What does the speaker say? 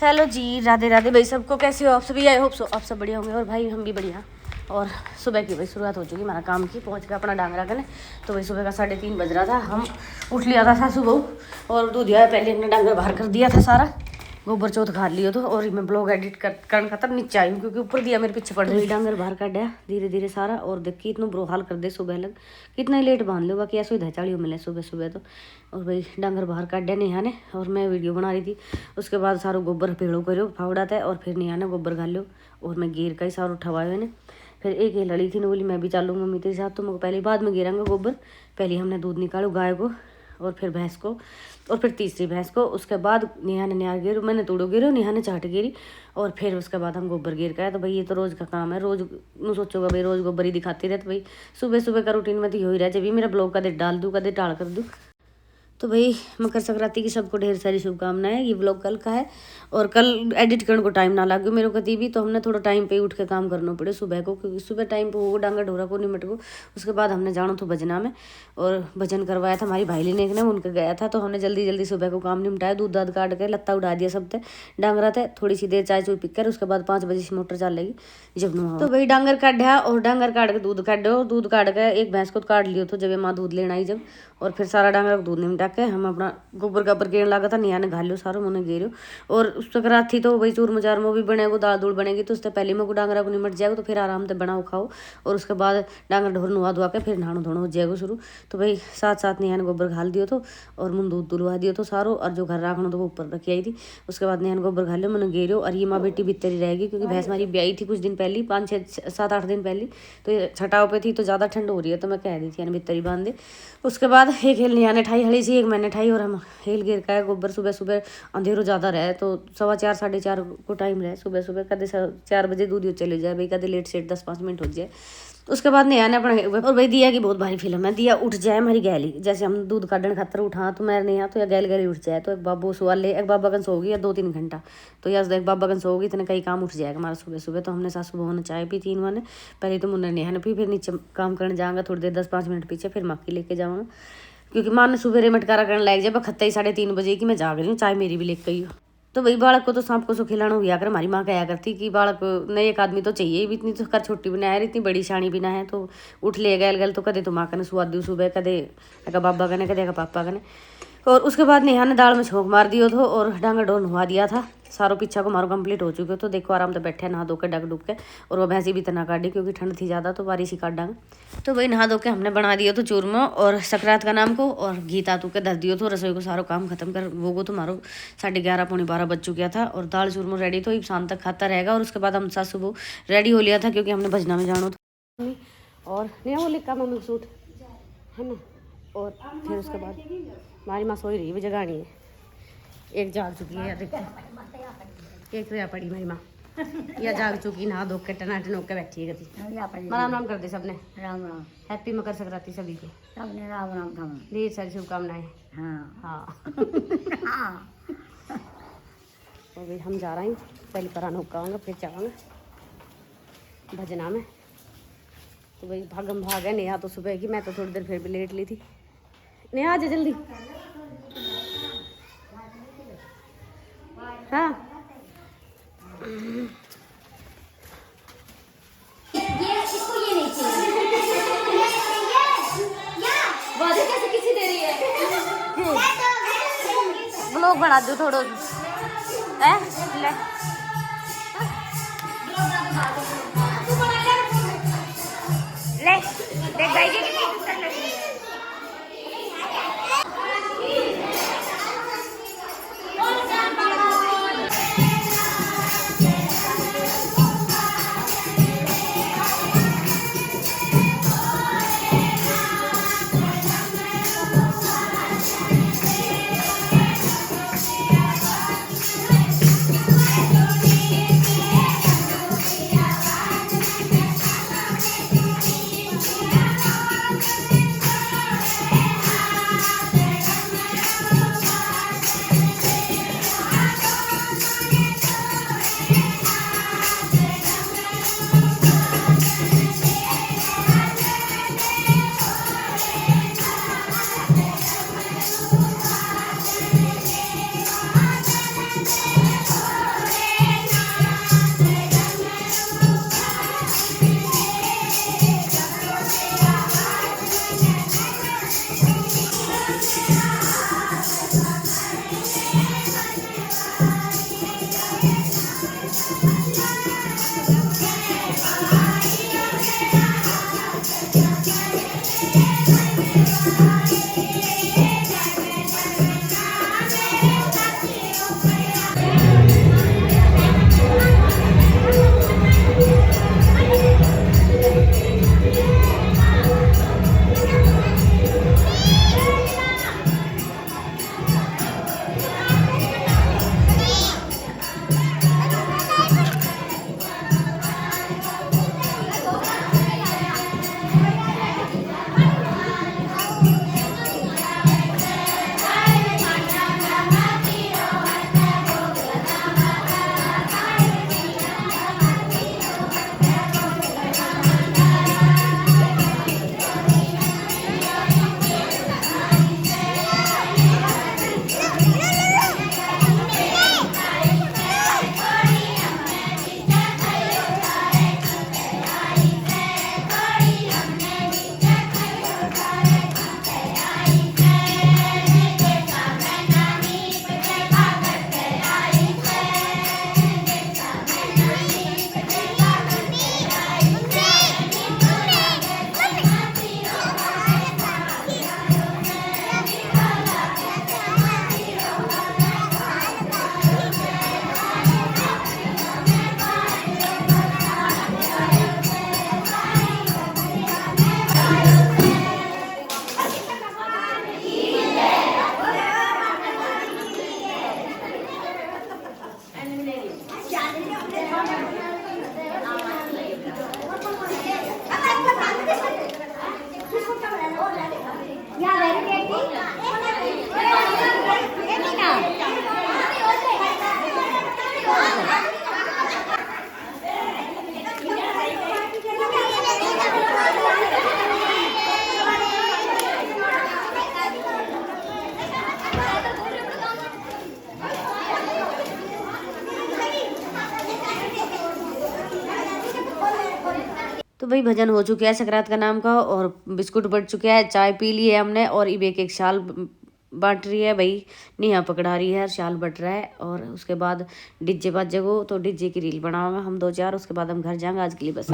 Hello जी, राधे राधे भाई सबको। कैसे हो आप सभी? आई होप सो आप सब बढ़िया होंगे और भाई हम भी बढ़िया। और सुबह की भाई शुरुआत हो चुकी हमारा काम की। पहुंच गया अपना डांगरा करने। तो भाई सुबह का 3:30 बज रहा था। हम उठ लिया था सासू बहू और दूध दिया पहले हमने डांगरा बाहर कर दिया था सारा। गोबर चौथ खा लियो तो। और मैं ब्लॉग एडिट करने खातर नीचे आई हूँ क्योंकि ऊपर दिया मेरे पीछे पड़ रही। डांगर बाहर काटा धीरे धीरे सारा। और देखिए इतना बुरा हाल कर दे सुबह लग। कितना लेट बांध लो बाकी ऐसे धचाड़ी मिले सुबह सुबह तो। और भाई डांगर बाहर काटा नेहा ने और मैं वीडियो बना रही थी। उसके बाद सारो गोबर पेड़ों करो फावड़ा था और फिर नेहा ने गोबर घाल लो और मैं गिर का ही सारो उठवाए ने। फिर एक ये लड़ी थी न बोली मैं भी चालू मम्मी तेरे साथ। तो मैं पहले बाद में गिरांगा गोबर। पहले हमने दूध निकालो गाय को और फिर भैंस को और फिर तीसरी भैंस को। उसके बाद नेहा ने न्यार गिरो, मैंने तोड़ो गिरो, नेहा ने चाट गिरी और फिर उसके बाद हम गोबर गिर का है। तो भाई ये तो रोज़ का काम है। रोज़ न सोचोगा भाई रोज़ गोबर ही दिखाती रहे। तो भाई सुबह सुबह का रूटीन में तो यही रह जब भी मेरा ब्लॉग कदे डाल दूँ कदे टाल कर दूँ। तो भाई मकर संक्रांति की सबको ढेर सारी शुभकामनाएं। ये व्लॉग कल का है और कल एडिट करने को टाइम ना लगे मेरे को कभी भी। तो हमने थोड़ा टाइम पे उठ के काम करना पड़े सुबह को क्योंकि सुबह टाइम पे हो डांगा ढोरा को निमट को। उसके बाद हमने जाना तो भजना में और भजन करवाया था हमारी भाई ने उनके गया था। तो हमने जल्दी जल्दी सुबह को काम निपटाया। दूध दाद काट के लत्ता उड़ा दिया सब थे डांगरा थे। थोड़ी सी देर चाय चुई पीकर उसके बाद 5 बजे से मोटर चल लेगी जब नुआ। तो भाई डांगर काटा और डांगर काट के दूध काटो। दूध काट के एक भैंस को काट लियो तो जब माँ दूध लेना आई जब। और फिर सारा डांगर को दूध निमटा के हम अपना गोबर गाबर गिरने लगा था। निया ने घालो सारो मैंने गिरो। और उस तक थी तो भाई चूरम चारमो भी बनेगो दाल दूल बनेगी। तो उससे पहले में को डांगरा को निमट जाएगा तो फिर आराम से बनाओ खाओ। और उसके बाद डांगर ढोर नुआ धुआ के फिर नहानो धोनो हो जाएगा शुरू। तो भाई साथ साथ निया ने गोबर घाल दियो तो और मुँह दूध दुलवा दियो तो सारो। और जो घर रखना तो वो ऊपर रखी आई थी। उसके बाद निया ने गोबर घालो मैंने गिरो। और ये माँ बेटी भीतर ही रहेगी क्योंकि भैंस हमारी ब्याई थी कुछ दिन पहले 5 6 7 8 दिन पहले। तो ये छटाव पे थी तो ज़्यादा ठंड हो रही है तो मैं कह दी थी भीतर ही बांध दे। उसके बाद एक हेल निया ने ठाई हड़ी सी एक मैंने ठाई और हम हेल गिर का है गोबर। सुबह सुबह अंधेरों ज़्यादा रहे तो 4:15 4:30 को टाइम रहे सुबह सुबह। कदे 4 बजे दूध चले जाए भाई कदे लेट सेट 10-5 मिनट हो जाए। उसके बाद नया ने अपना और भाई दिया की बहुत भारी फिल्म है। दिया उठ जाए हमारी गैली जैसे हम दूध काटने खातर उठा तो मैं नहीं तो या गैल गैली उठ जाए। तो एक बाबू सो ले एक बाबा कन सो गई या 2-3 घंटा। तो या एक बाबा कन सो गई इतने कई काम उठ जाएगा हमारा सुबह सुबह। तो हमने सासू बहू ने चाय पी 3 ने पहले तो मुन्ना नेहा ने पी। फिर नीचे काम करने जाऊँगा थोड़ी देर 10-5 मिनट पीछे फिर मक्की लेके जाऊँगा क्योंकि माँ ने सुबह मटकारा करने लग जाए खत्ता ही 3:30 बजे की मैं जाग रही हूँ चाय मेरी भी लेकर गई। तो भाई बालक को तो सांप को सो खिलाना हुआ कर हमारी माँ कहा करती कि बालक ने एक आदमी तो चाहिए भी। इतनी तो कर छोटी भी ना है इतनी बड़ी शानी भी ना है। तो उठ ले गैल गल तो कदे तो माँ कने सुहा दी सुबह कदे बाबा कने कदे पापा कने। और उसके बाद नेहा ने दाल में छोंक मार दियो तो और डांगा डोर नुआ दिया था सारो पीछा को मारो कंप्लीट हो चुके। तो देखो आराम से बैठे नहा धो के डग डुग के। और वो भैंसी भी तना काटी क्योंकि ठंड थी ज़्यादा तो बारिश ही काट डांगे। तो भाई नहा धो के हमने बना दिया तो चूरमा और सकरात का नाम को और घी तातू के धर दियो तो रसोई को सारो काम खत्म कर वो तो मारो 11:30 पौने 12 बज चुका था। और दाल चूरमा रेडी तो शाम तक खाता रहेगा। और उसके बाद हम सासू वो रेडी हो लिया था क्योंकि हमने भजना में जाना था। और नहीं वो लिखा मम्मी सूट है ना। और फिर उसके बाद हमारी माँ सोई रही है जगानी है। एक जाग चुकी है देखो एक तो या पड़ी मेरी माँ या जाग चुकी नहा धो के टनाटन होकर बैठी है गति। राम राम कर दे सबने राम राम। हैप्पी मकर संक्रांति सभी को सबने राम राम खाना ढेर सारी शुभकामनाएं। हाँ हाँ तो भाई हम जा रहे हैं पहले परान होकर आऊँगा फिर जाऊँगा भजना में। तो भाई भागम भाग है नेहा तो सुबह की। मैं तो थोड़ी देर फिर भी लेट ली थी। नेहा आ जा जल्दी। हाँ कैसे किसी दे रही है ब्लॉग बना दो थोड़ा है ले देख भाई तो भाई भजन हो चुके हैं सकरात का नाम का, और बिस्कुट बट चुके हैं, चाय पी ली है हमने, और इबे एक शाल बांट रही है भाई, नेहा पकड़ा रही है, शाल बट रहा है। और उसके बाद डीजे बाजेगो तो डीजे की रील बनाऊंगा हम 2-4, उसके बाद हम घर जाएंगे। आज के लिए बस।